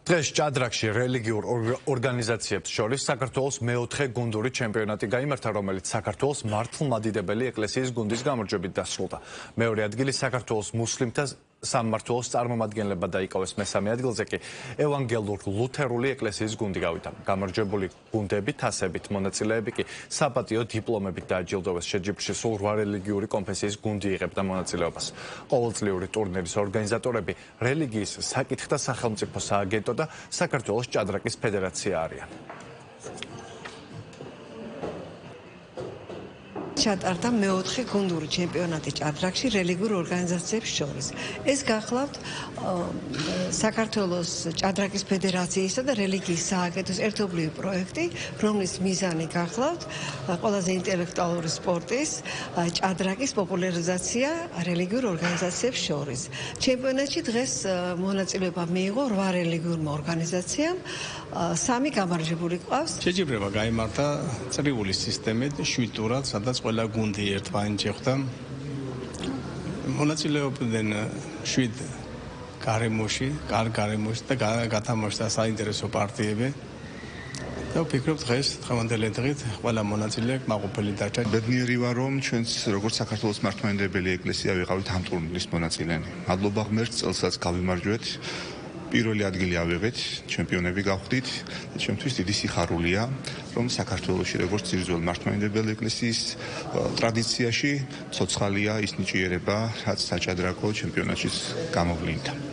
დღეს ჭადრაკში რელიგიურ ორგანიზაციებს შორის საქართველოს მეოთხე გუნდური ჩემპიონატი გაიმართა, რომელიც საქართველოს მართლმადიდებელი ეკლესიის გუნდის გამარჯვებით დასრულდა. მეორე ადგილი საქართველოს მუსლიმთა სამმართველოს წარმომადგენლებმა დაიკავეს, მესამე ადგილზე კი ევანგელურ-ლუთერული ეკლესიის გუნდი გავიდა. გამარჯვებული გუნდები თასებით, მონაწილეები კი საპატიო დიპლომებით დააჯილდოვეს. შეჯიბრში სულ 8 რელიგიური კონფესიის გუნდი იღებდა მონაწილეობას. ყოველწლიური ტურნირის ორგანიზატორები რელიგიის საკითხთა სახელმწიფო სააგენტო და საქართველოს ჭადრაკის ფედერაცია არიან. ჩატარდა მეოთხე გუნდური ჩემპიონატი ჭადრაკში რელიგიურ ორგანიზაციებს შორის. ეს გახლავთ საქართველოს ჭადრაკის ფედერაციისა და რელიგიის სააგენტოს ერთობლივი პროექტი, რომლის მიზანი გახლავთ ყველაზე ინტელექტუალური სპორტის ჭადრაკის პოპულარიზაცია რელიგიურ ორგანიზაციებს შორის. ჩემპიონატში დღეს მონაწილეობა მიიღო 8 რელიგიურმა ორგანიზაციამ, 3 გამარჯვებული ყავს. შეჯიბრება გაიმართა წრიული სისტემით 7 ტურად, სადაც ყველა გუნდი ერთმანეთს შეხვდა. მონაწილეობდნენ 7 გარემოში, კარგ გარემოში და გათამაშდა საინტერესო პარტიები. და ვფიქრობ დღეს დღევანდელი დღით ყველა მონაწილე მაყოფილი დარჩა. ბედნიერი ვარ, რომ ჩვენც როგორც საქართველოს მართლმადიდებელი ეკლესია ვიყავით ამ ტურნირის მონაწილენი. მადლობა ღმერთს, წელსაც გავიმარჯვეთ. პირველი ადგილი ავიღეთ, ჩემპიონები გავხდით. ჩემთვის დიდი სიხარულია, რომ საქართველოში როგორც ძირძველი მართლმადიდებელი ეკლესიის ტრადიციაში ცოცხალია ის ნიჭიერება, რაც საჭადრაკო ჩემპიონატშიც გამოვლინდა.